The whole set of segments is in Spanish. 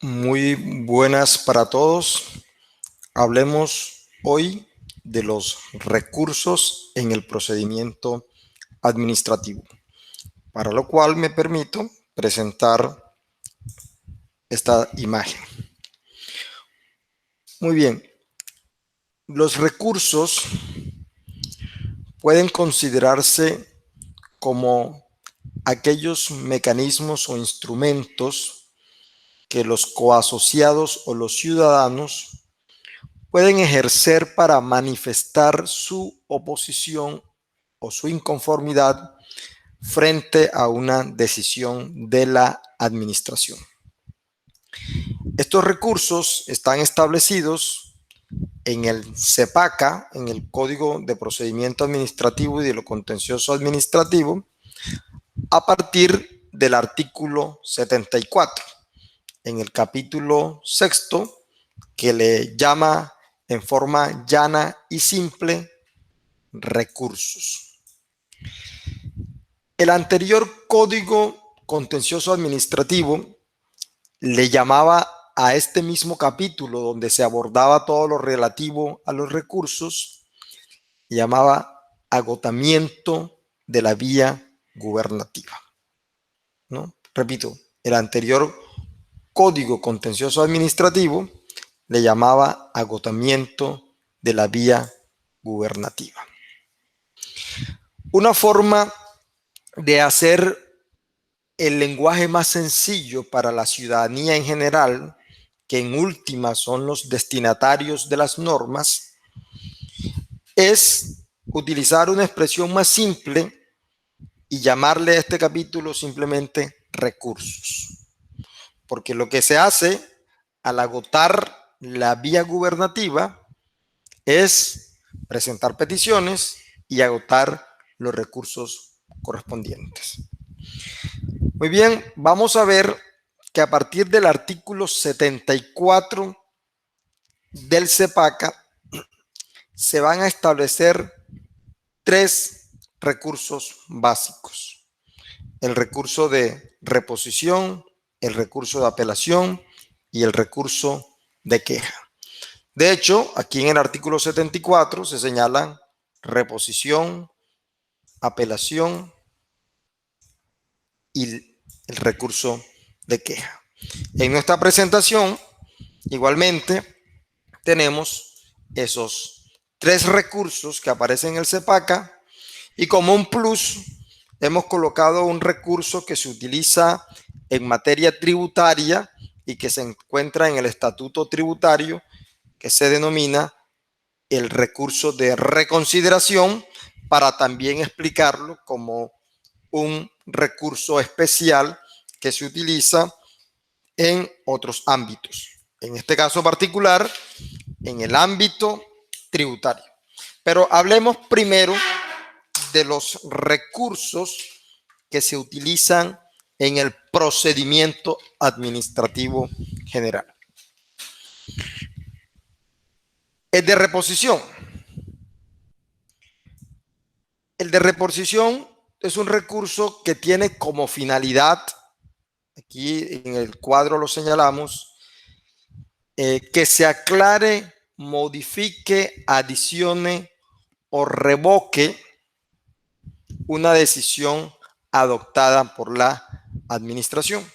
Muy buenas para todos. Hablemos hoy de los recursos en el procedimiento administrativo, para lo cual me permito presentar esta imagen. Muy bien, los recursos pueden considerarse como aquellos mecanismos o instrumentos que los coasociados o los ciudadanos pueden ejercer para manifestar su oposición o su inconformidad frente a una decisión de la administración. Estos recursos están establecidos en el CEPACA, en el Código de Procedimiento Administrativo y de lo Contencioso Administrativo, a partir del artículo 74, en el capítulo sexto, que le llama en forma llana y simple recursos. El anterior Código Contencioso Administrativo le llamaba a este mismo capítulo donde se abordaba todo lo relativo a los recursos, llamaba agotamiento de la vía gubernativa, ¿no? Repito, el anterior Código Contencioso Administrativo le llamaba agotamiento de la vía gubernativa. Una forma de hacer el lenguaje más sencillo para la ciudadanía en general, que en última son los destinatarios de las normas, es utilizar una expresión más simple y llamarle a este capítulo simplemente recursos. Porque lo que se hace al agotar la vía gubernativa es presentar peticiones y agotar los recursos correspondientes. Muy bien, vamos a ver que a partir del artículo 74 del CEPACA se van a establecer tres recursos básicos: el recurso de reposición, el recurso de apelación y el recurso de queja. De hecho, aquí en el artículo 74 se señalan reposición, apelación y el recurso de queja. En nuestra presentación, igualmente, tenemos esos tres recursos que aparecen en el CEPACA y como un plus hemos colocado un recurso que se utiliza en materia tributaria y que se encuentra en el estatuto tributario, que se denomina el recurso de reconsideración, para también explicarlo como un recurso especial que se utiliza en otros ámbitos. En este caso particular, en el ámbito tributario. Pero hablemos primero de los recursos que se utilizan en el procedimiento administrativo general. El de reposición. El de reposición es un recurso que tiene como finalidad, aquí en el cuadro lo señalamos, que se aclare, modifique, adicione o revoque una decisión adoptada por la administración.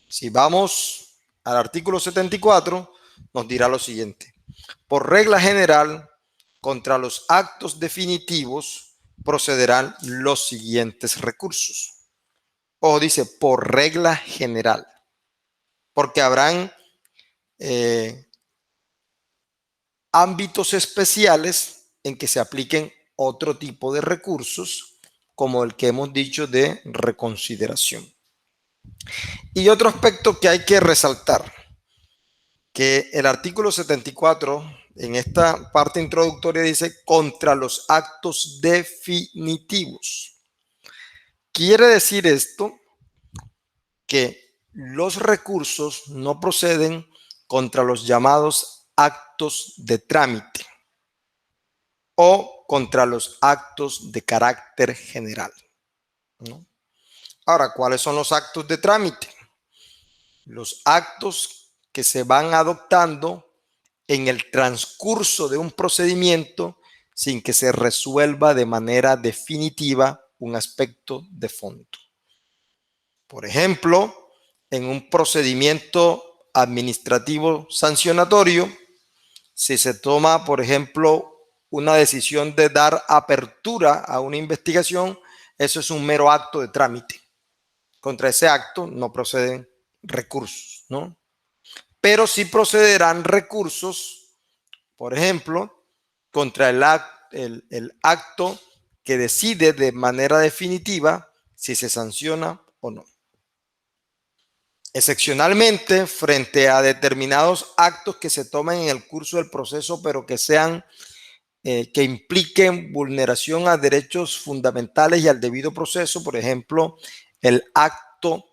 Si vamos al artículo 74, nos dirá lo siguiente: por regla general, contra los actos definitivos procederán los siguientes recursos. O dice por regla general, porque habrán ámbitos especiales en que se apliquen otro tipo de recursos, como el que hemos dicho de reconsideración. Y otro aspecto que hay que resaltar, que el artículo 74 en esta parte introductoria dice contra los actos definitivos. Quiere decir esto que los recursos no proceden contra los llamados actos de trámite o contra los actos de carácter general, ¿no? Ahora, ¿cuáles son los actos de trámite? Los actos que se van adoptando en el transcurso de un procedimiento sin que se resuelva de manera definitiva un aspecto de fondo. Por ejemplo, en un procedimiento administrativo sancionatorio, si se toma, por ejemplo, una decisión de dar apertura a una investigación, eso es un mero acto de trámite. Contra ese acto no proceden recursos, ¿no? Pero sí procederán recursos, por ejemplo, contra el acto que decide de manera definitiva si se sanciona o no. Excepcionalmente, frente a determinados actos que se toman en el curso del proceso, pero que sean que impliquen vulneración a derechos fundamentales y al debido proceso, por ejemplo, el acto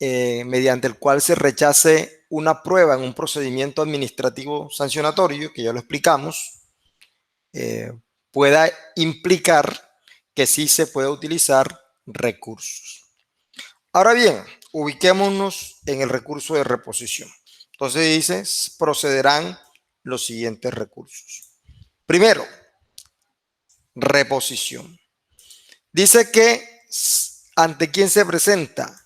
mediante el cual se rechace una prueba en un procedimiento administrativo sancionatorio, que ya lo explicamos, pueda implicar que sí se puede utilizar recursos. Ahora bien, ubiquémonos en el recurso de reposición. Entonces dice, procederán los siguientes recursos. Primero, reposición. Dice que ante quién se presenta,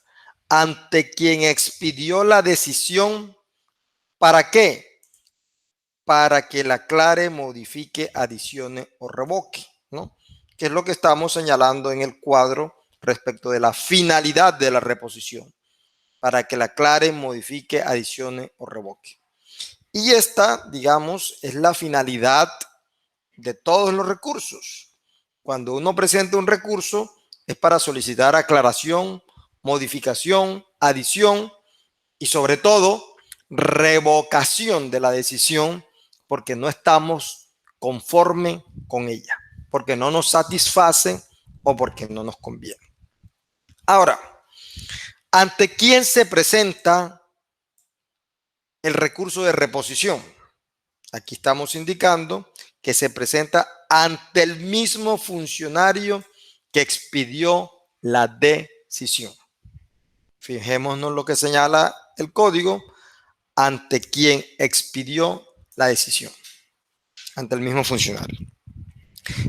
ante quien expidió la decisión. ¿Para qué? Para que la aclare, modifique, adicione o revoque, ¿no? Que es lo que estamos señalando en el cuadro respecto de la finalidad de la reposición. Para que la aclare, modifique, adicione o revoque. Y esta, digamos, es la finalidad de todos los recursos. Cuando uno presenta un recurso es para solicitar aclaración, modificación, adición y sobre todo revocación de la decisión porque no estamos conforme con ella, porque no nos satisface o porque no nos conviene. Ahora, ¿ante quién se presenta el recurso de reposición? Aquí estamos indicando que se presenta ante el mismo funcionario que expidió la decisión. Fijémonos lo que señala el código, ante quien expidió la decisión, ante el mismo funcionario.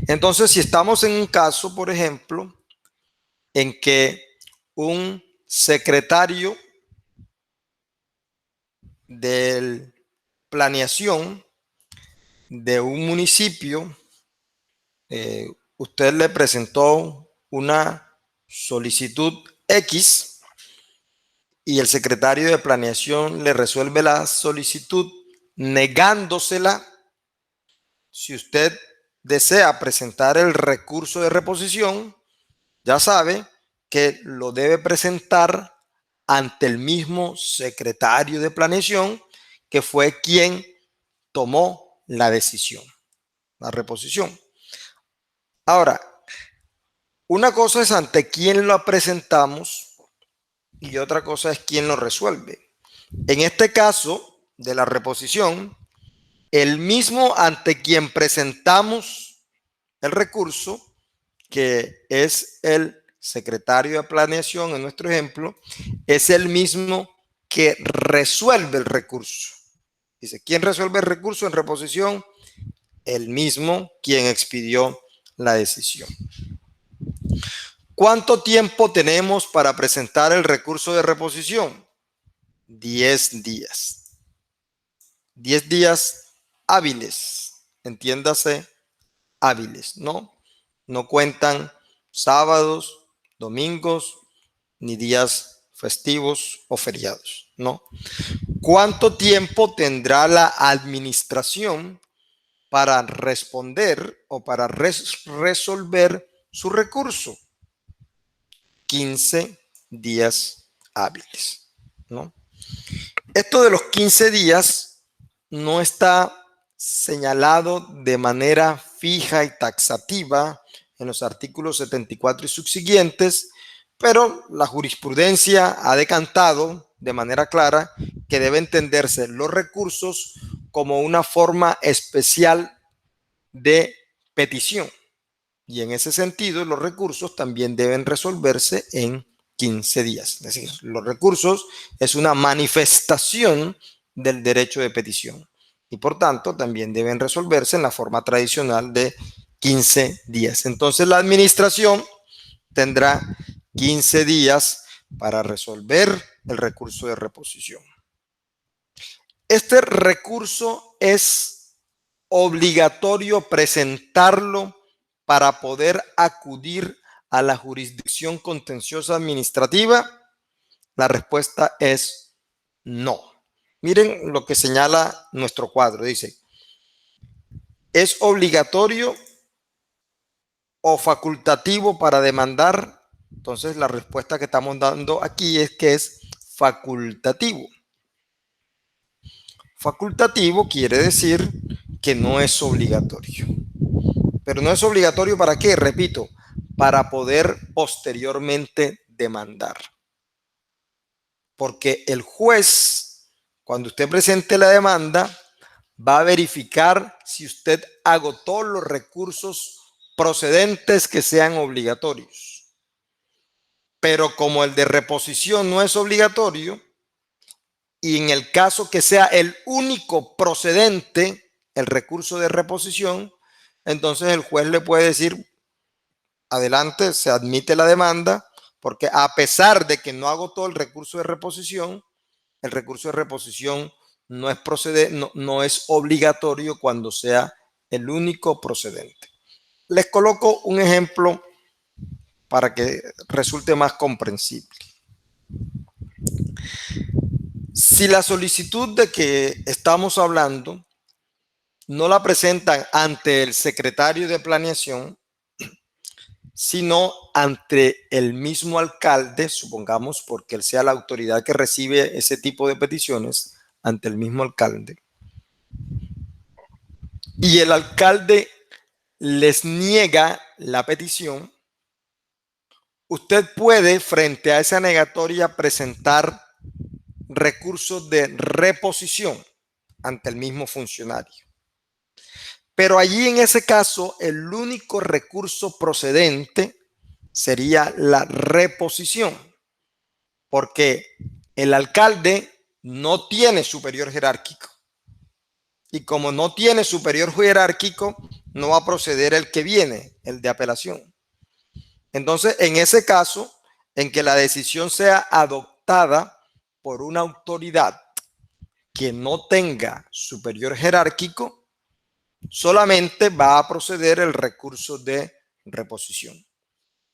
Entonces, si estamos en un caso, por ejemplo, en que un secretario de planeación de un municipio, usted le presentó una solicitud X y el secretario de planeación le resuelve la solicitud negándosela. Si usted desea presentar el recurso de reposición, ya sabe que lo debe presentar ante el mismo secretario de planeación que fue quien tomó la decisión, la reposición. Ahora, una cosa es ante quién lo presentamos y otra cosa es quién lo resuelve. En este caso de la reposición, el mismo ante quien presentamos el recurso, que es el secretario de planeación en nuestro ejemplo, es el mismo que resuelve el recurso. Dice, ¿quién resuelve el recurso en reposición? El mismo quien expidió la decisión. ¿Cuánto tiempo tenemos para presentar el recurso de reposición? 10 días. 10 días hábiles, entiéndase, hábiles, ¿no? No cuentan sábados, domingos, ni días festivos o feriados, ¿no? ¿Cuánto tiempo tendrá la administración para responder o para resolver su recurso? 15 días hábiles, ¿no? Esto de los 15 días no está señalado de manera fija y taxativa en los artículos 74 y subsiguientes, pero la jurisprudencia ha decantado de manera clara que debe entenderse los recursos como una forma especial de petición. Y en ese sentido, los recursos también deben resolverse en 15 días. Es decir, los recursos es una manifestación del derecho de petición y por tanto también deben resolverse en la forma tradicional de 15 días. Entonces la administración tendrá 15 días para resolver el recurso de reposición. Este recurso es obligatorio presentarlo para poder acudir a la jurisdicción contenciosa administrativa. La respuesta es no. Miren lo que señala nuestro cuadro. Dice, ¿es obligatorio o facultativo para demandar? Entonces la respuesta que estamos dando aquí es que es facultativo. Facultativo quiere decir que no es obligatorio. Pero no es obligatorio ¿para qué? Repito, para poder posteriormente demandar. Porque el juez, cuando usted presente la demanda, va a verificar si usted agotó los recursos procedentes que sean obligatorios. Pero como el de reposición no es obligatorio, y en el caso que sea el único procedente, el recurso de reposición, entonces el juez le puede decir, adelante, se admite la demanda, porque a pesar de que no agotó el recurso de reposición, el recurso de reposición no es no es obligatorio cuando sea el único procedente. Les coloco un ejemplo para que resulte más comprensible. Si la solicitud de que estamos hablando no la presentan ante el secretario de planeación, sino ante el mismo alcalde, supongamos, porque él sea la autoridad que recibe ese tipo de peticiones, ante el mismo alcalde, y el alcalde les niega la petición, usted puede, frente a esa negatoria, presentar recursos de reposición ante el mismo funcionario. Pero allí, en ese caso, el único recurso procedente sería la reposición, porque el alcalde no tiene superior jerárquico. Y como no tiene superior jerárquico, no va a proceder el que viene, el de apelación. Entonces, en ese caso, en que la decisión sea adoptada por una autoridad que no tenga superior jerárquico, solamente va a proceder el recurso de reposición.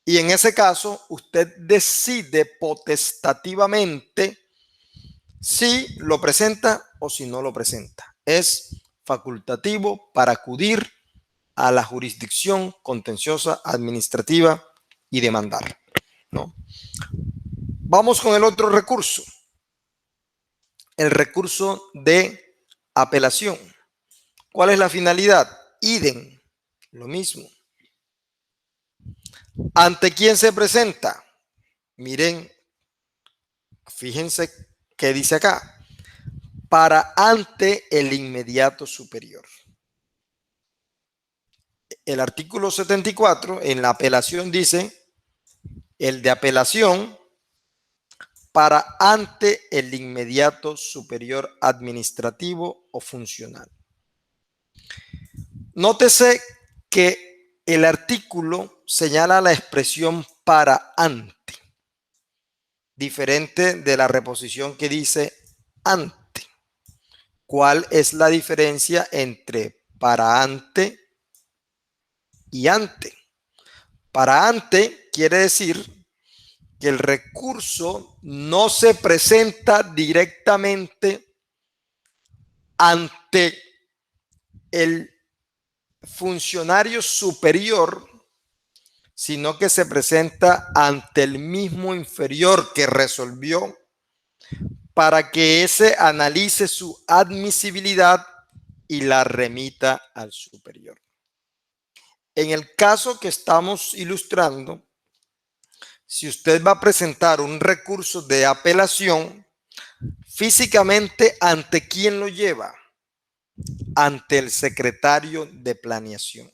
Y en ese caso, usted decide potestativamente si lo presenta o si no lo presenta. Es facultativo para acudir a la jurisdicción contenciosa administrativa y demandar, ¿no? Vamos con el otro recurso, el recurso de apelación. ¿Cuál es la finalidad? Idem, lo mismo. ¿Ante quién se presenta? Miren, fíjense qué dice acá. Para ante el inmediato superior. El artículo 74 en la apelación dice, el de apelación para ante el inmediato superior administrativo o funcional. Nótese que el artículo señala la expresión para ante, diferente de la reposición que dice ante. ¿Cuál es la diferencia entre para ante y ante? Para ante quiere decir que el recurso no se presenta directamente ante el funcionario superior, sino que se presenta ante el mismo inferior que resolvió para que ese analice su admisibilidad y la remita al superior. En el caso que estamos ilustrando, si usted va a presentar un recurso de apelación, físicamente, ¿ante quién lo lleva? Ante el secretario de planeación.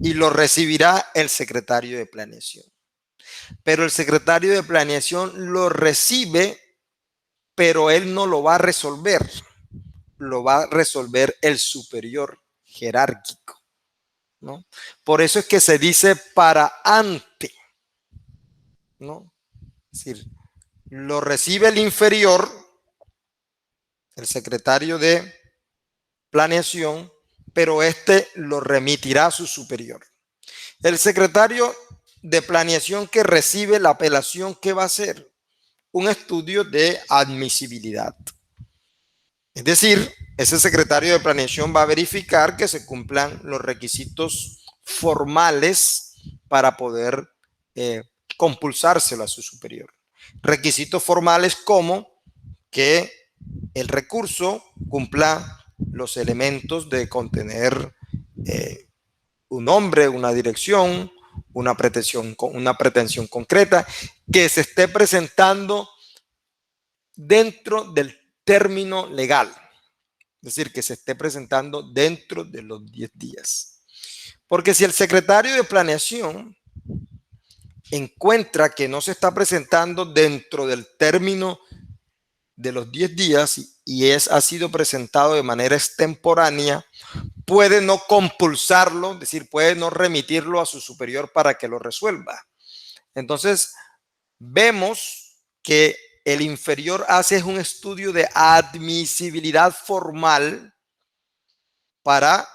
Y lo recibirá el secretario de planeación. pero el secretario de planeación lo recibe, pero él no lo va a resolver, lo va a resolver el superior jerárquico, ¿no? Por eso es que se dice para ante, ¿no? Es decir, lo recibe el inferior, el secretario de planeación, pero este lo remitirá a su superior. El secretario de planeación que recibe la apelación, ¿qué va a hacer? Un estudio de admisibilidad. Es decir, ese secretario de planeación va a verificar que se cumplan los requisitos formales para poder compulsárselo a su superior. Requisitos formales como que el recurso cumpla los elementos de contener un nombre, una dirección, una pretensión concreta, que se esté presentando dentro del término legal. Es decir, que se esté presentando dentro de los 10 días. Porque si el secretario de planeación encuentra que no se está presentando dentro del término de los 10 días y ha sido presentado de manera extemporánea, puede no compulsarlo, es decir, puede no remitirlo a su superior para que lo resuelva. Entonces, vemos que el inferior hace un estudio de admisibilidad formal para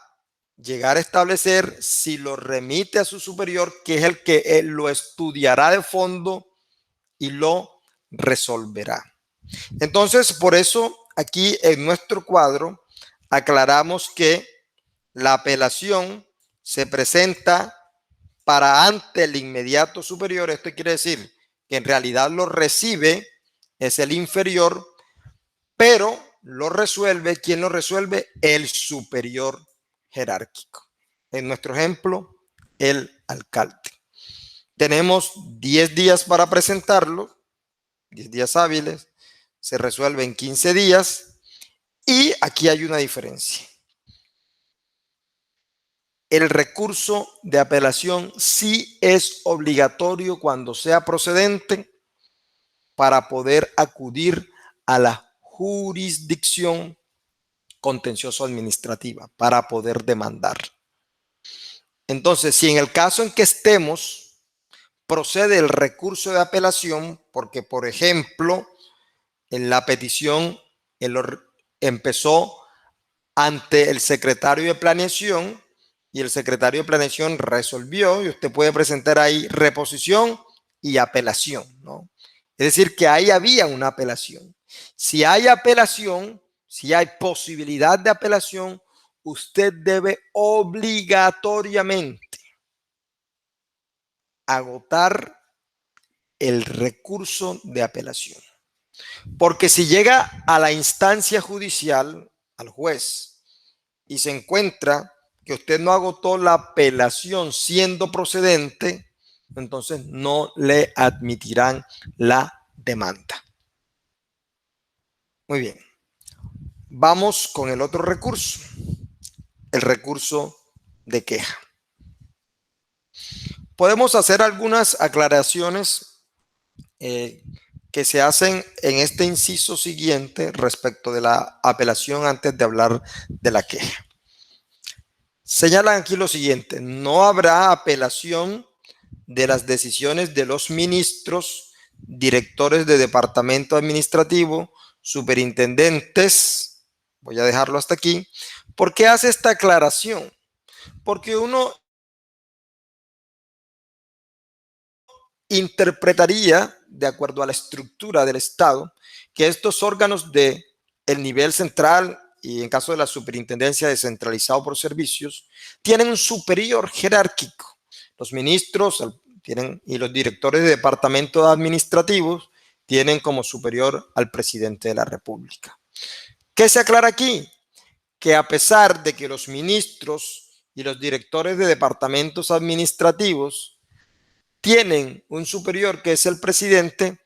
llegar a establecer si lo remite a su superior, que es el que lo estudiará de fondo y lo resolverá. Entonces, por eso aquí en nuestro cuadro aclaramos que la apelación se presenta para ante el inmediato superior. Esto quiere decir que en realidad lo recibe es el inferior, pero lo resuelve, ¿quién lo resuelve? El superior jerárquico. En nuestro ejemplo, el alcalde. Tenemos 10 días para presentarlo, 10 días hábiles, se resuelve en 15 días y aquí hay una diferencia. El recurso de apelación sí es obligatorio cuando sea procedente para poder acudir a la jurisdicción contencioso administrativa para poder demandar. Entonces, si en el caso en que estemos procede el recurso de apelación, porque por ejemplo, en la petición empezó ante el secretario de planeación y el secretario de planeación resolvió, y usted puede presentar ahí reposición y apelación, ¿no? Es decir, que ahí había una apelación. Si hay apelación, si hay posibilidad de apelación, usted debe obligatoriamente agotar el recurso de apelación. Porque si llega a la instancia judicial, al juez, y se encuentra que usted no agotó la apelación siendo procedente, entonces no le admitirán la demanda. Muy bien. Vamos con el otro recurso, el recurso de queja. Podemos hacer algunas aclaraciones que se hacen en este inciso siguiente respecto de la apelación antes de hablar de la queja. Señalan aquí lo siguiente: no habrá apelación de las decisiones de los ministros, directores de departamento administrativo, superintendentes. Voy a dejarlo hasta aquí. ¿Por qué hace esta aclaración? Porque uno interpretaría, de acuerdo a la estructura del Estado, que estos órganos del nivel central y en caso de la superintendencia descentralizado por servicios, tienen un superior jerárquico. Los ministros y los directores de departamentos administrativos tienen como superior al presidente de la República. ¿Qué se aclara aquí? Que a pesar de que los ministros y los directores de departamentos administrativos tienen un superior que es el presidente,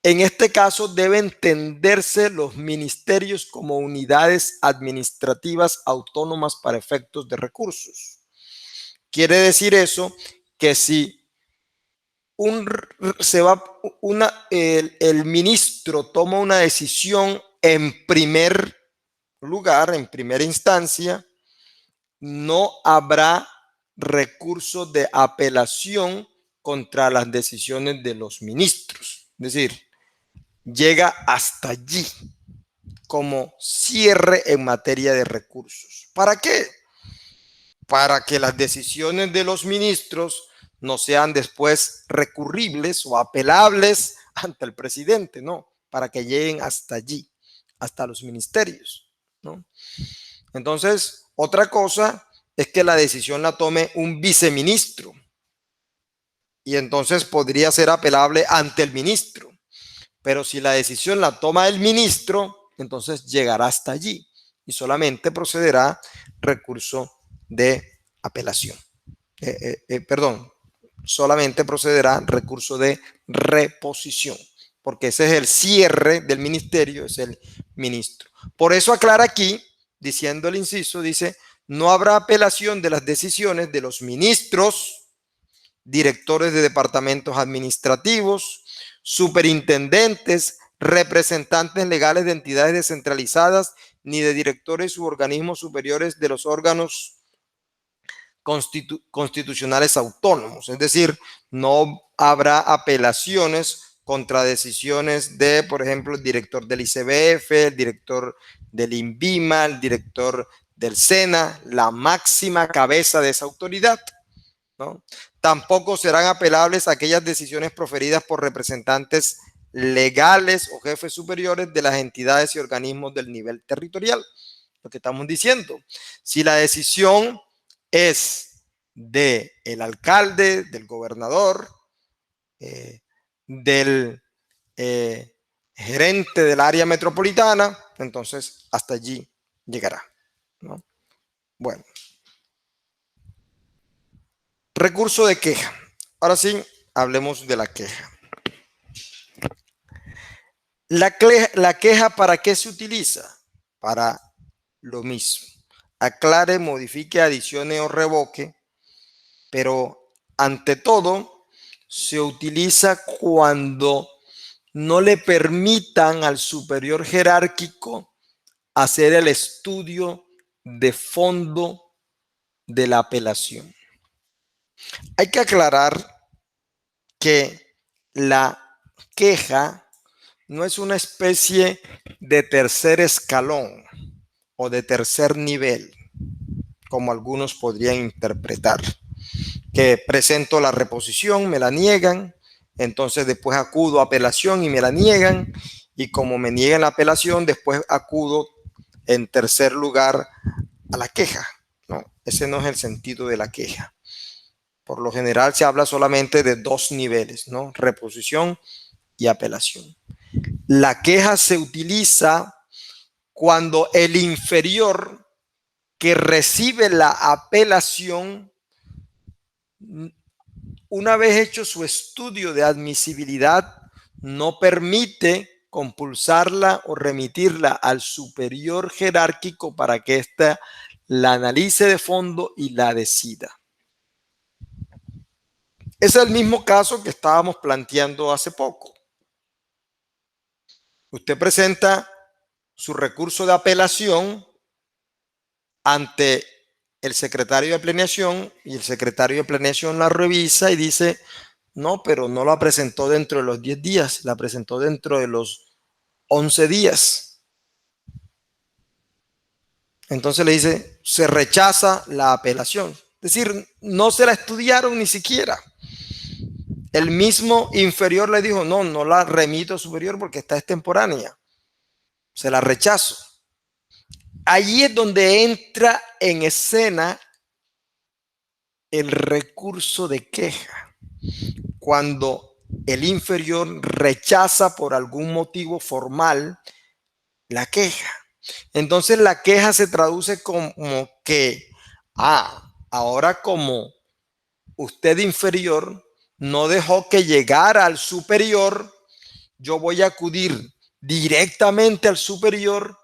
en este caso deben entenderse los ministerios como unidades administrativas autónomas para efectos de recursos. Quiere decir eso que si el ministro toma una decisión en primer lugar, en primera instancia, no habrá recurso de apelación contra las decisiones de los ministros. Es decir, llega hasta allí como cierre en materia de recursos. ¿Para qué? Para que las decisiones de los ministros no sean después recurribles o apelables ante el presidente, no, para que lleguen hasta allí, hasta los ministerios, ¿no? Entonces, otra cosa es que la decisión la tome un viceministro y entonces podría ser apelable ante el ministro. Pero si la decisión la toma el ministro, entonces llegará hasta allí y solamente procederá recurso de apelación. Perdón, solamente procederá recurso de reposición, porque ese es el cierre del ministerio, es el ministro. Por eso aclara aquí, diciendo el inciso, dice, no habrá apelación de las decisiones de los ministros, directores de departamentos administrativos, superintendentes, representantes legales de entidades descentralizadas, ni de directores u organismos superiores de los órganos constitucionales autónomos. Es decir, no habrá apelaciones contra decisiones de, por ejemplo, el director del ICBF, el director del INVIMA, el director del SENA, la máxima cabeza de esa autoridad, ¿no? Tampoco serán apelables aquellas decisiones proferidas por representantes legales o jefes superiores de las entidades y organismos del nivel territorial. Lo que estamos diciendo, si la decisión es del alcalde, del gobernador, del gerente del área metropolitana, entonces hasta allí llegará, ¿no? Bueno. Recurso de queja. Ahora sí, hablemos de la queja. La queja, ¿para qué se utiliza? Para lo mismo. Aclare, modifique, adicione o revoque, pero ante todo se utiliza cuando no le permitan al superior jerárquico hacer el estudio de fondo de la apelación. Hay que aclarar que la queja no es una especie de tercer escalón o de tercer nivel, como algunos podrían interpretar, que presento la reposición, me la niegan, entonces después acudo a apelación y me la niegan, y como me niegan la apelación, después acudo en tercer lugar a la queja. No, ese no es el sentido de la queja. Por lo general se habla solamente de dos niveles, ¿no? Reposición y apelación. La queja se utiliza cuando el inferior que recibe la apelación, una vez hecho su estudio de admisibilidad, no permite compulsarla o remitirla al superior jerárquico para que ésta la analice de fondo y la decida. Es el mismo caso que estábamos planteando hace poco. Usted presenta su recurso de apelación ante el secretario de planeación y el secretario de planeación la revisa y dice, no, pero no la presentó dentro de los 10 días, la presentó dentro de los 11 días. Entonces le dice, se rechaza la apelación. Es decir, no se la estudiaron ni siquiera. El mismo inferior le dijo, no, no la remito superior porque está extemporánea. Se la rechazo. Allí es donde entra en escena el recurso de queja. Cuando el inferior rechaza por algún motivo formal la queja. Entonces la queja se traduce como que, ahora como usted inferior no dejó que llegara al superior, yo voy a acudir directamente al superior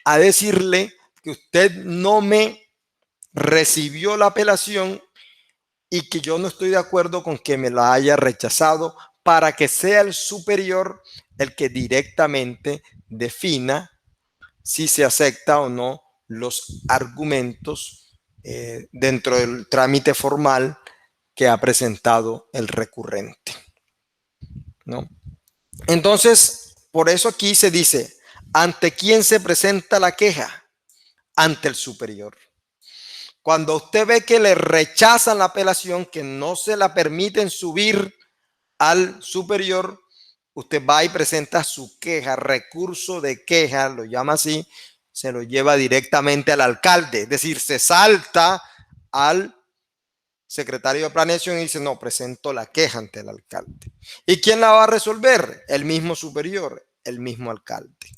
a decirle que usted no me recibió la apelación y que yo no estoy de acuerdo con que me la haya rechazado, para que sea el superior el que directamente defina si se acepta o no los argumentos dentro del trámite formal que ha presentado el recurrente, ¿no? Entonces, por eso aquí se dice, ¿ante quién se presenta la queja? Ante el superior. Cuando usted ve que le rechazan la apelación, que no se la permiten subir al superior, usted va y presenta su queja, recurso de queja, lo llama así, se lo lleva directamente al alcalde, es decir, se salta al secretario de planeación y dice, no, presento la queja ante el alcalde. ¿Y quién la va a resolver? El mismo superior, el mismo alcalde.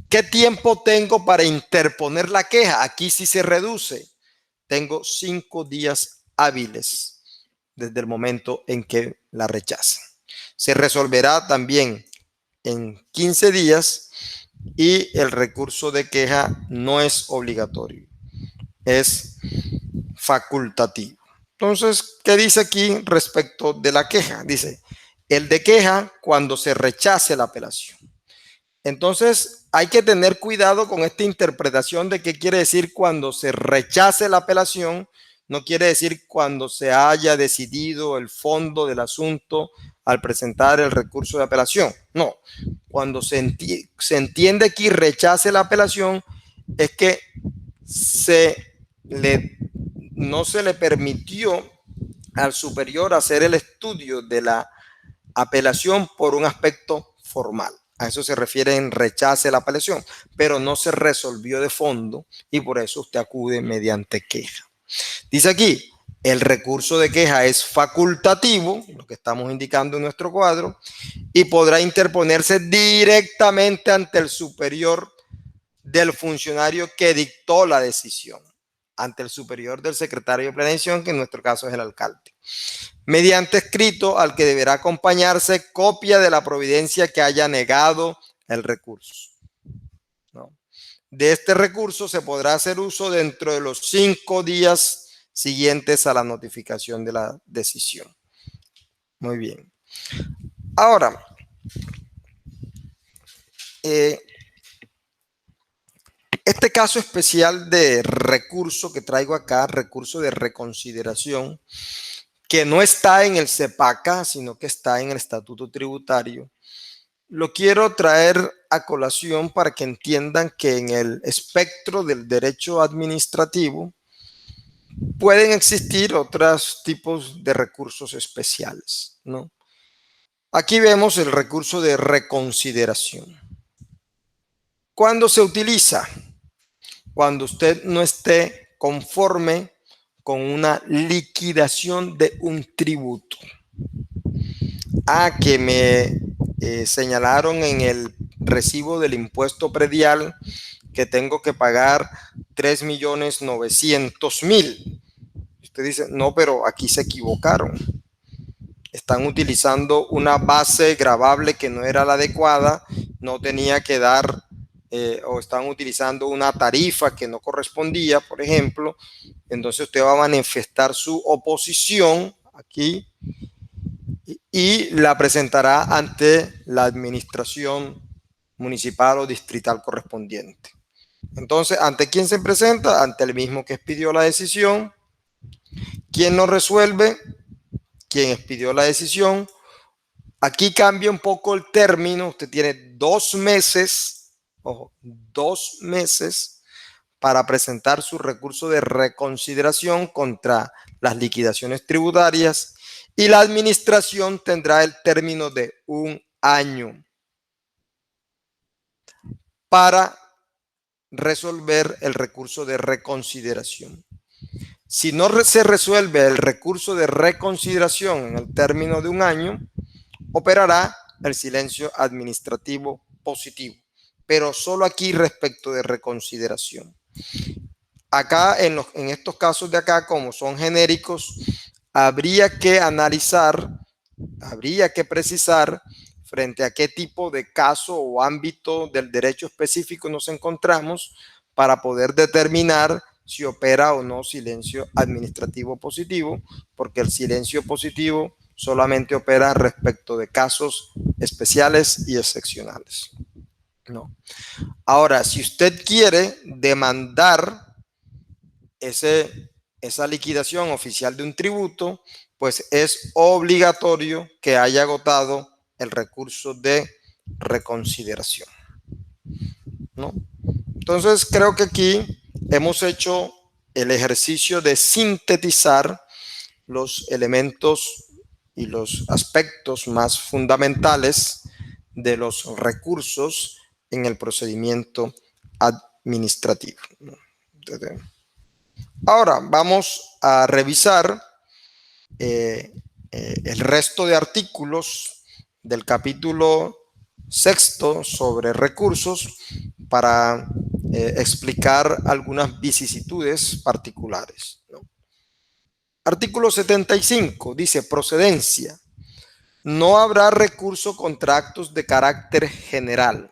¿Qué tiempo tengo para interponer la queja? Aquí sí se reduce. Tengo 5 días hábiles desde el momento en que la rechazan. Se resolverá también en 15 días y el recurso de queja no es obligatorio, es facultativo. Entonces, ¿qué dice aquí respecto de la queja? Dice, el de queja cuando se rechace la apelación. Entonces, hay que tener cuidado con esta interpretación de qué quiere decir cuando se rechace la apelación. No quiere decir cuando se haya decidido el fondo del asunto al presentar el recurso de apelación. No, cuando se entiende aquí rechace la apelación es que no se le permitió al superior hacer el estudio de la apelación por un aspecto formal. A eso se refiere en rechace la apelación, pero no se resolvió de fondo y por eso usted acude mediante queja. Dice aquí, el recurso de queja es facultativo, lo que estamos indicando en nuestro cuadro, y podrá interponerse directamente ante el superior del funcionario que dictó la decisión, ante el superior del secretario de planeación, que en nuestro caso es el alcalde, mediante escrito al que deberá acompañarse copia de la providencia que haya negado el recurso, ¿no? De este recurso se podrá hacer uso dentro de los 5 días siguientes a la notificación de la decisión. Muy bien. Ahora, este caso especial de recurso que traigo acá, recurso de reconsideración, que no está en el CEPACA, sino que está en el Estatuto Tributario, lo quiero traer a colación para que entiendan que en el espectro del derecho administrativo pueden existir otros tipos de recursos especiales, ¿no? Aquí vemos el recurso de reconsideración. ¿Cuándo se utiliza? Cuando usted no esté conforme con una liquidación de un tributo. Que me señalaron en el recibo del impuesto predial que tengo que pagar 3.900.000. Usted dice, no, pero aquí se equivocaron. Están utilizando una base gravable que no era la adecuada, no tenía que dar, o están utilizando una tarifa que no correspondía, por ejemplo. Entonces usted va a manifestar su oposición aquí y la presentará ante la administración municipal o distrital correspondiente. Entonces, ¿ante quién se presenta? Ante el mismo que expidió la decisión. ¿Quién no resuelve? Quien expidió la decisión. Aquí cambia un poco el término. Usted tiene 2 meses, ojo, 2 meses para presentar su recurso de reconsideración contra las liquidaciones tributarias y la administración tendrá el término de 1 año para resolver el recurso de reconsideración. Si no se resuelve el recurso de reconsideración en el término de 1 año, operará el silencio administrativo positivo, pero solo aquí respecto de reconsideración. Acá, en estos casos de acá, como son genéricos, habría que analizar, habría que precisar frente a qué tipo de caso o ámbito del derecho específico nos encontramos para poder determinar si opera o no silencio administrativo positivo, porque el silencio positivo solamente opera respecto de casos especiales y excepcionales, ¿no? Ahora, si usted quiere demandar esa liquidación oficial de un tributo, pues es obligatorio que haya agotado el recurso de reconsideración, ¿no? Entonces, creo que aquí hemos hecho el ejercicio de sintetizar los elementos y los aspectos más fundamentales de los recursos en el procedimiento administrativo. Ahora vamos a revisar el resto de artículos del capítulo sexto sobre recursos para explicar algunas vicisitudes particulares, ¿no? Artículo 75 dice procedencia. No habrá recurso contra actos de carácter general.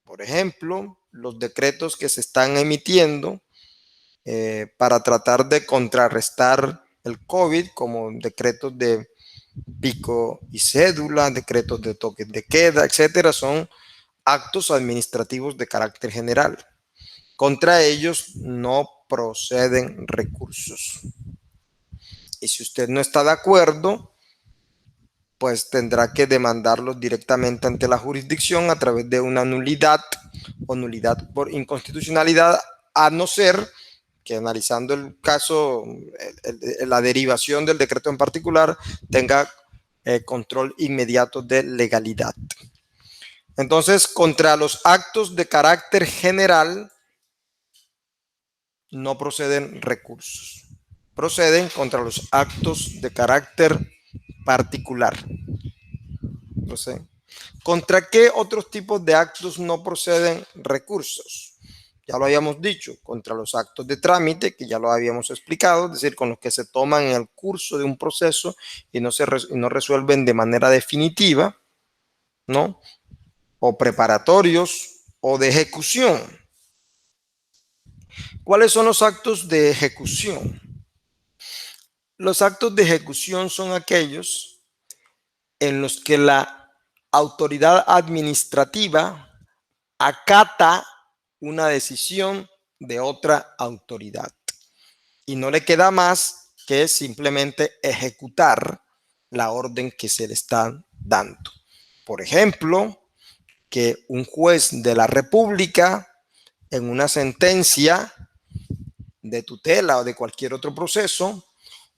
Por ejemplo, los decretos que se están emitiendo para tratar de contrarrestar el COVID, como decretos de pico y cédula, decretos de toque de queda, etcétera, son actos administrativos de carácter general. Contra ellos no proceden recursos. Y si usted no está de acuerdo, pues tendrá que demandarlos directamente ante la jurisdicción a través de una nulidad o nulidad por inconstitucionalidad, a no ser que analizando el caso, la derivación del decreto en particular, tenga control inmediato de legalidad. Entonces, contra los actos de carácter general no proceden recursos. Proceden contra los actos de carácter particular. Proceden. ¿Contra qué otros tipos de actos no proceden recursos? Ya lo habíamos dicho, contra los actos de trámite, que ya lo habíamos explicado, es decir, con los que se toman en el curso de un proceso y no resuelven de manera definitiva, ¿no? O preparatorios o de ejecución. ¿Cuáles son los actos de ejecución? Los actos de ejecución son aquellos en los que la autoridad administrativa acata una decisión de otra autoridad y no le queda más que simplemente ejecutar la orden que se le está dando. Por ejemplo, que un juez de la República en una sentencia de tutela o de cualquier otro proceso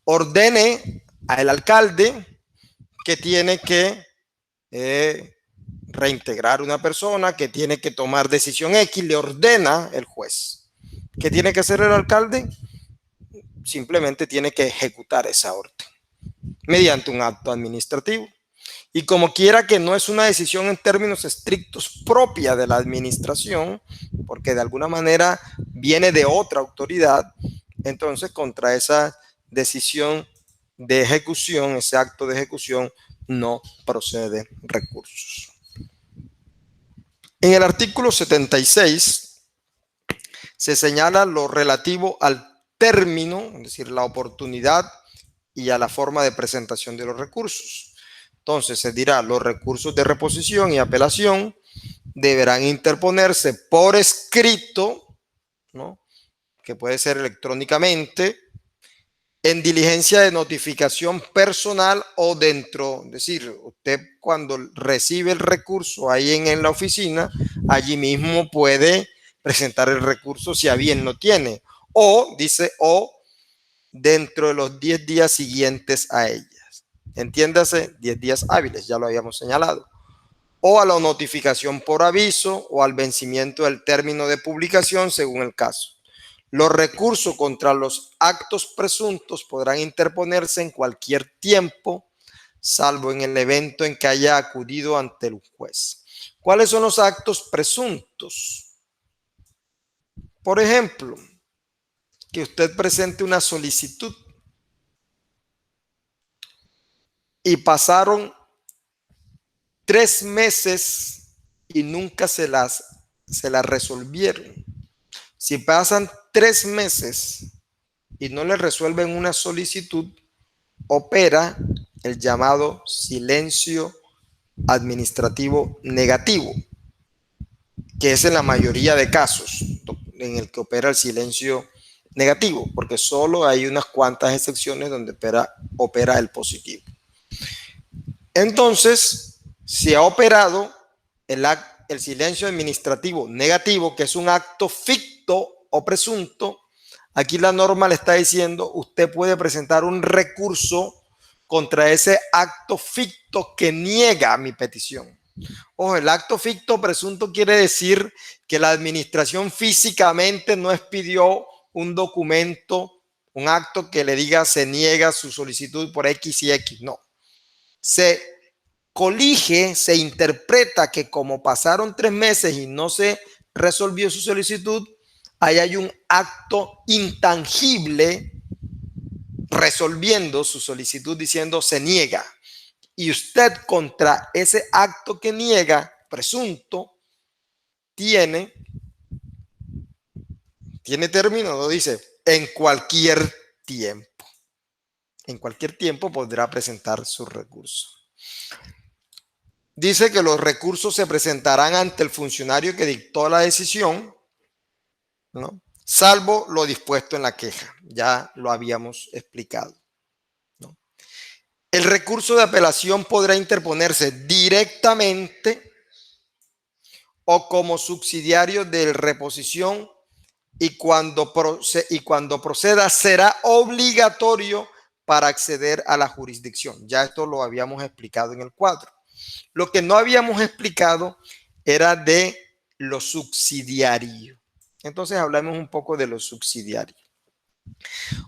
ordene al alcalde que tiene que reintegrar una persona, que tiene que tomar decisión X, le ordena el juez. ¿Qué tiene que hacer el alcalde? Simplemente tiene que ejecutar esa orden mediante un acto administrativo. Y como quiera que no es una decisión en términos estrictos propia de la administración, porque de alguna manera viene de otra autoridad, entonces contra esa decisión de ejecución, ese acto de ejecución, no proceden recursos. En el artículo 76 se señala lo relativo al término, es decir, la oportunidad y a la forma de presentación de los recursos. Entonces se dirá, los recursos de reposición y apelación deberán interponerse por escrito, ¿no? Que puede ser electrónicamente, en diligencia de notificación personal o dentro, es decir, usted cuando recibe el recurso ahí en la oficina, allí mismo puede presentar el recurso si a bien lo tiene, o dice, o dentro de los 10 días siguientes a ellas. Entiéndase, 10 días hábiles, ya lo habíamos señalado. O a la notificación por aviso o al vencimiento del término de publicación según el caso. Los recursos contra los actos presuntos podrán interponerse en cualquier tiempo, salvo en el evento en que haya acudido ante el juez. ¿Cuáles son los actos presuntos? Por ejemplo, que usted presente una solicitud y pasaron 3 meses y nunca se la resolvieron. Si pasan 3 meses y no le resuelven una solicitud, opera el llamado silencio administrativo negativo, que es en la mayoría de casos en el que opera el silencio negativo, porque solo hay unas cuantas excepciones donde opera el positivo. Entonces, si ha operado el silencio administrativo negativo, que es un acto ficto o presunto, aquí la norma le está diciendo, usted puede presentar un recurso contra ese acto ficto que niega mi petición. Ojo, el acto ficto presunto quiere decir que la administración físicamente no expidió un documento, un acto que le diga se niega su solicitud por X y X. No. Se colige, se interpreta que como pasaron 3 meses y no se resolvió su solicitud, ahí hay un acto intangible resolviendo su solicitud diciendo se niega. Y usted contra ese acto que niega, presunto, tiene término, no dice, en cualquier tiempo. En cualquier tiempo podrá presentar su recurso. Dice que los recursos se presentarán ante el funcionario que dictó la decisión, ¿no? Salvo lo dispuesto en la queja. Ya lo habíamos explicado, ¿no? El recurso de apelación podrá interponerse directamente o como subsidiario de reposición y cuando proceda será obligatorio para acceder a la jurisdicción. Ya esto lo habíamos explicado en el cuadro. Lo que no habíamos explicado era de lo subsidiario. Entonces hablamos un poco de lo subsidiario.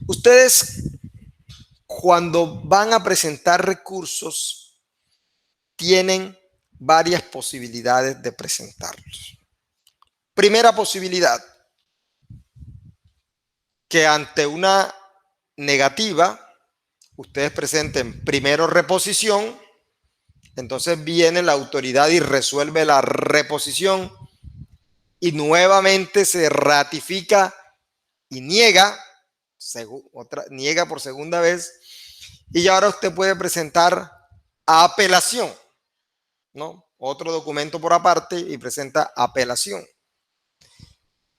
Ustedes, cuando van a presentar recursos, tienen varias posibilidades de presentarlos. Primera posibilidad, que ante una negativa, ustedes presenten primero reposición, entonces viene la autoridad y resuelve la reposición y nuevamente se ratifica y niega por segunda vez, y ahora usted puede presentar apelación, ¿no? Otro documento por aparte y presenta apelación.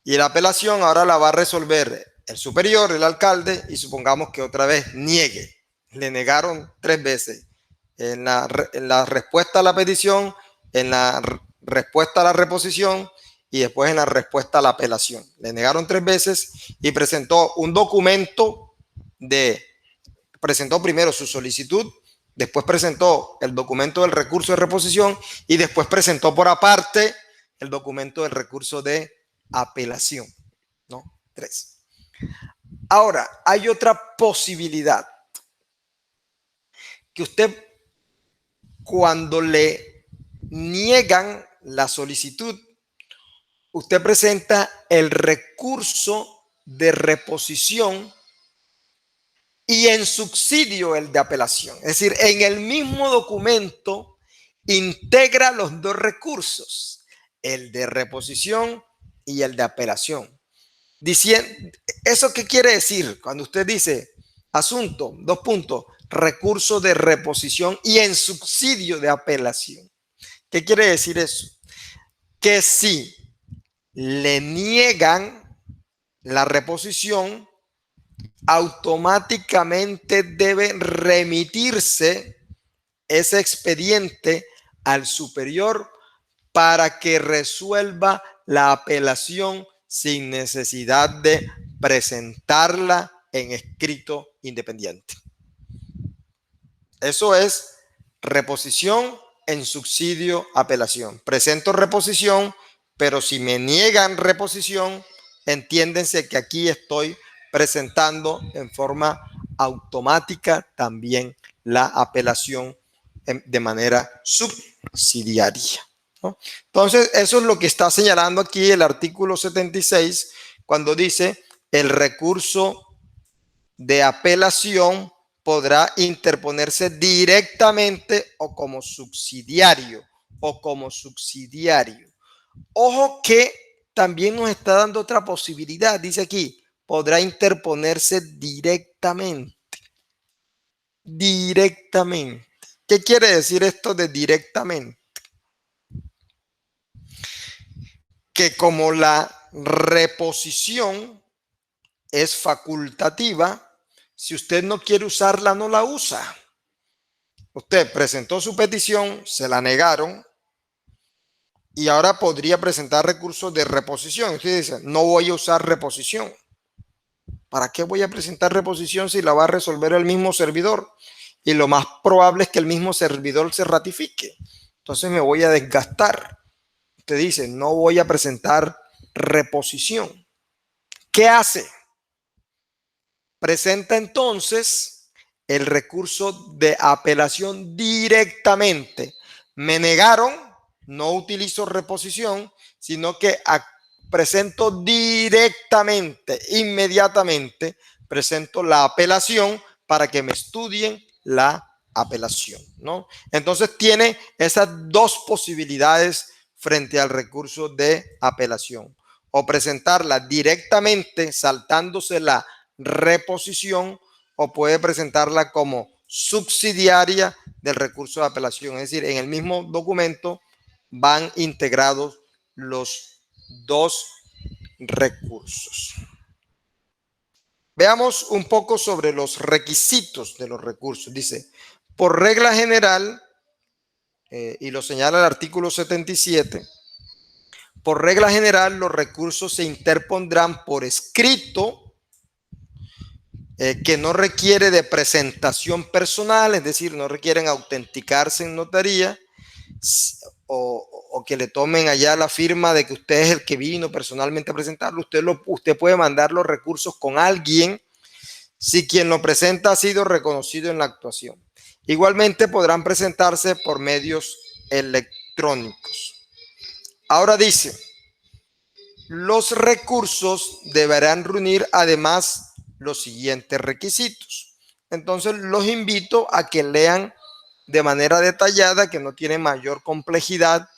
Y la apelación ahora la va a resolver el superior, el alcalde, y supongamos que otra vez niegue. Le negaron 3 veces. En la respuesta a la petición, en la respuesta a la reposición y después en la respuesta a la apelación. Le negaron 3 veces y presentó un documento presentó primero su solicitud, después presentó el documento del recurso de reposición y después presentó por aparte el documento del recurso de apelación, ¿no? 3. Ahora, hay otra posibilidad, que usted, cuando le niegan la solicitud, usted presenta el recurso de reposición y en subsidio el de apelación. Es decir, en el mismo documento integra los 2 recursos, el de reposición y el de apelación. ¿Eso qué quiere decir? Cuando usted dice asunto, 2 puntos, recurso de reposición y en subsidio de apelación. ¿Qué quiere decir eso? Que si le niegan la reposición, automáticamente debe remitirse ese expediente al superior para que resuelva la apelación sin necesidad de presentarla en escrito independiente. Eso es reposición en subsidio apelación. Presento reposición, pero si me niegan reposición, entiéndense que aquí estoy presentando en forma automática también la apelación de manera subsidiaria, ¿no? Entonces, eso es lo que está señalando aquí el artículo 76 cuando dice el recurso de apelación podrá interponerse directamente o como subsidiario. Ojo que también nos está dando otra posibilidad. Dice aquí, podrá interponerse directamente. Directamente. ¿Qué quiere decir esto de directamente? Que como la reposición es facultativa, si usted no quiere usarla, no la usa. Usted presentó su petición, se la negaron y ahora podría presentar recursos de reposición. Usted dice, no voy a usar reposición. ¿Para qué voy a presentar reposición si la va a resolver el mismo servidor? Y lo más probable es que el mismo servidor se ratifique. Entonces me voy a desgastar. Usted dice, no voy a presentar reposición. ¿Qué hace? Presenta entonces el recurso de apelación directamente. Me negaron, no utilizo reposición, sino que presento directamente, inmediatamente, presento la apelación para que me estudien la apelación, ¿no? Entonces tiene esas dos posibilidades frente al recurso de apelación. O presentarla directamente saltándose la reposición, o puede presentarla como subsidiaria del recurso de apelación. Es decir, en el mismo documento van integrados los dos recursos. Veamos un poco sobre los requisitos de los recursos. Dice, por regla general, y lo señala el artículo 77, por regla general los recursos se interpondrán por escrito, que no requiere de presentación personal, es decir, no requieren autenticarse en notaría, o que le tomen allá la firma de que usted es el que vino personalmente a presentarlo. Usted puede mandar los recursos con alguien si quien lo presenta ha sido reconocido en la actuación. Igualmente podrán presentarse por medios electrónicos. Ahora dice, los recursos deberán reunir además los siguientes requisitos. Entonces los invito a que lean de manera detallada, que no tiene mayor complejidad,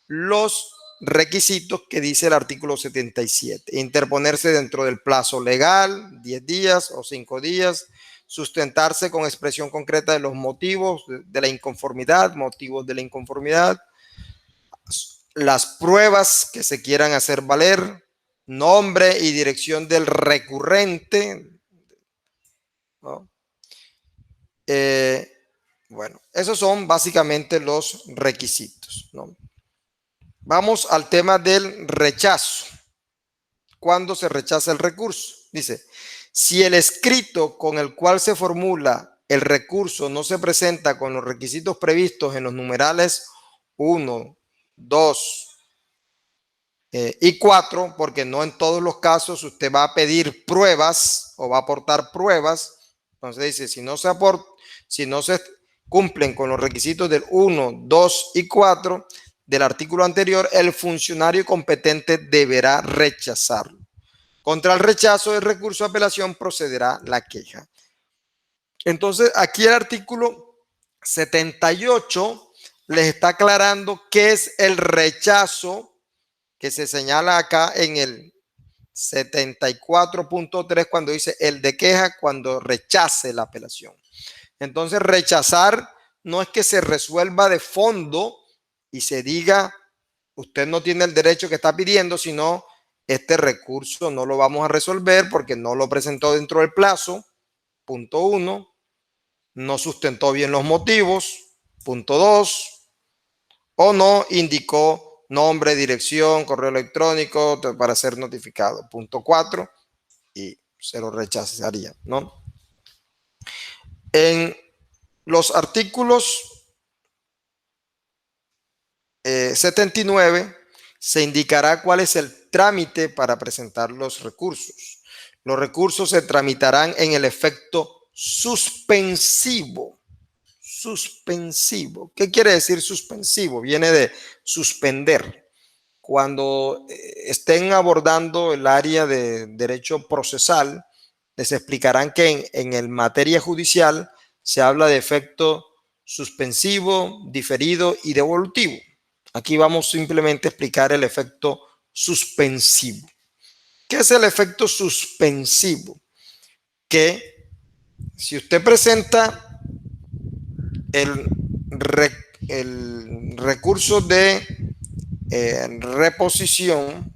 los requisitos que dice el artículo 77. Interponerse dentro del plazo legal, 10 días o 5 días, sustentarse con expresión concreta de los motivos de la inconformidad, las pruebas que se quieran hacer valer, nombre y dirección del recurrente, ¿no? Bueno, esos son básicamente los requisitos, ¿no? Vamos al tema del rechazo. ¿Cuándo se rechaza el recurso? Dice, si el escrito con el cual se formula el recurso no se presenta con los requisitos previstos en los numerales 1, 2 y 4, porque no en todos los casos usted va a pedir pruebas o va a aportar pruebas. Entonces dice, si no se cumplen con los requisitos del 1, 2 y 4 del artículo anterior, el funcionario competente deberá rechazarlo. Contra el rechazo del recurso de apelación procederá la queja. Entonces, aquí el artículo 78 les está aclarando qué es el rechazo que se señala acá en el 74.3 cuando dice el de queja cuando rechace la apelación. Entonces, rechazar no es que se resuelva de fondo y se diga usted no tiene el derecho que está pidiendo, sino este recurso no lo vamos a resolver porque no lo presentó dentro del plazo, punto 1, no sustentó bien los motivos, punto 2, o no indicó nombre, dirección, correo electrónico para ser notificado, punto 4, y se lo rechazaría, ¿no? En los artículos 79 se indicará cuál es el trámite para presentar los recursos. Los recursos se tramitarán en el efecto suspensivo. Suspensivo. ¿Qué quiere decir suspensivo? Viene de suspender. Cuando estén abordando el área de derecho procesal, les explicarán que en el materia judicial se habla de efecto suspensivo, diferido y devolutivo. Aquí vamos simplemente a explicar el efecto suspensivo. ¿Qué es el efecto suspensivo? Que si usted presenta el recurso de reposición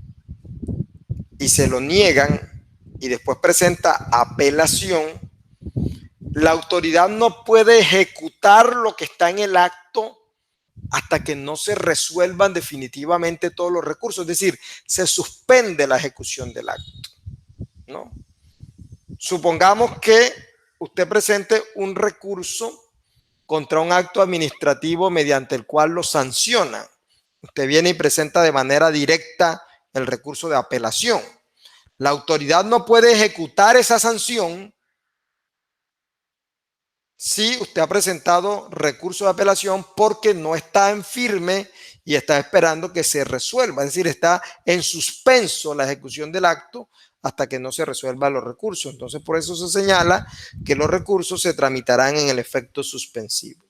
y se lo niegan y después presenta apelación, la autoridad no puede ejecutar lo que está en el acto hasta que no se resuelvan definitivamente todos los recursos. Es decir, se suspende la ejecución del acto, ¿no? Supongamos que usted presente un recurso contra un acto administrativo mediante el cual lo sanciona. Usted viene y presenta de manera directa el recurso de apelación. La autoridad no puede ejecutar esa sanción si usted ha presentado recurso de apelación porque no está en firme y está esperando que se resuelva. Es decir, está en suspenso la ejecución del acto hasta que no se resuelvan los recursos. Entonces, por eso se señala que los recursos se tramitarán en el efecto suspensivo.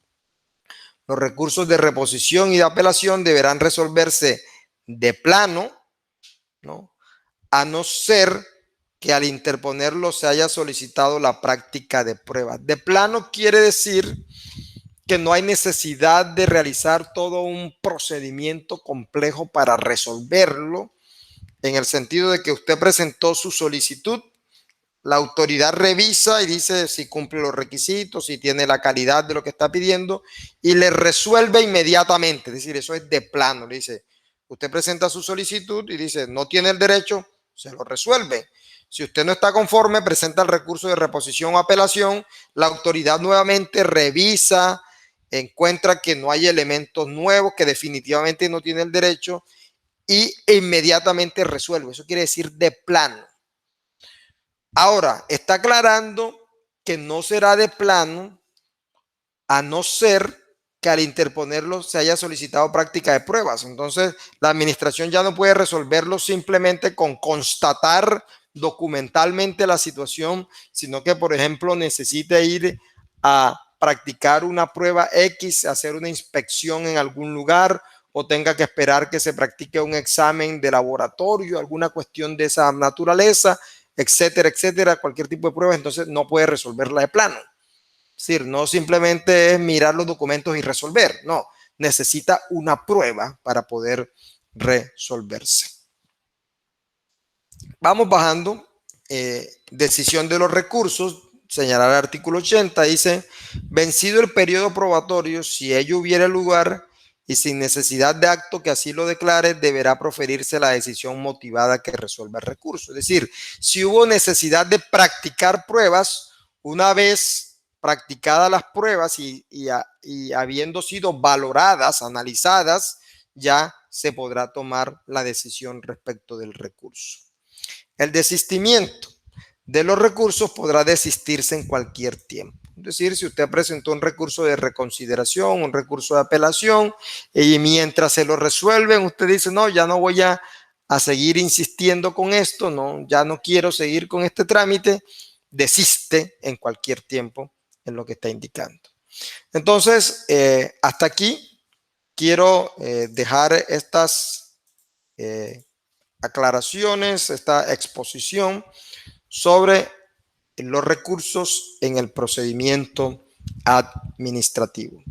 Los recursos de reposición y de apelación deberán resolverse de plano, ¿no? A no ser que al interponerlo se haya solicitado la práctica de pruebas. De plano quiere decir que no hay necesidad de realizar todo un procedimiento complejo para resolverlo, en el sentido de que usted presentó su solicitud, la autoridad revisa y dice si cumple los requisitos, si tiene la calidad de lo que está pidiendo y le resuelve inmediatamente. Es decir, eso es de plano. Le dice, usted presenta su solicitud y dice no tiene el derecho, se lo resuelve. Si usted no está conforme, presenta el recurso de reposición o apelación, la autoridad nuevamente revisa, encuentra que no hay elementos nuevos, que definitivamente no tiene el derecho y inmediatamente resuelve. Eso quiere decir de plano. Ahora, está aclarando que no será de plano a no ser que al interponerlo se haya solicitado práctica de pruebas. Entonces, la administración ya no puede resolverlo simplemente con constatar documentalmente la situación, sino que, por ejemplo, necesite ir a practicar una prueba X, hacer una inspección en algún lugar o tenga que esperar que se practique un examen de laboratorio, alguna cuestión de esa naturaleza, etcétera, etcétera, cualquier tipo de prueba, entonces no puede resolverla de plano. Es decir, no simplemente es mirar los documentos y resolver, no, necesita una prueba para poder resolverse. Vamos bajando, decisión de los recursos, señalar el artículo 80, dice, vencido el periodo probatorio, si ello hubiera lugar y sin necesidad de acto que así lo declare, deberá proferirse la decisión motivada que resuelva el recurso. Es decir, si hubo necesidad de practicar pruebas, una vez practicadas las pruebas y habiendo sido valoradas, analizadas, ya se podrá tomar la decisión respecto del recurso. El desistimiento de los recursos podrá desistirse en cualquier tiempo. Es decir, si usted presentó un recurso de reconsideración, un recurso de apelación, y mientras se lo resuelven, usted dice, no, ya no voy a seguir insistiendo con esto, no, ya no quiero seguir con este trámite, desiste en cualquier tiempo en lo que está indicando. Entonces, hasta aquí quiero dejar estas aclaraciones, esta exposición sobre los recursos en el procedimiento administrativo.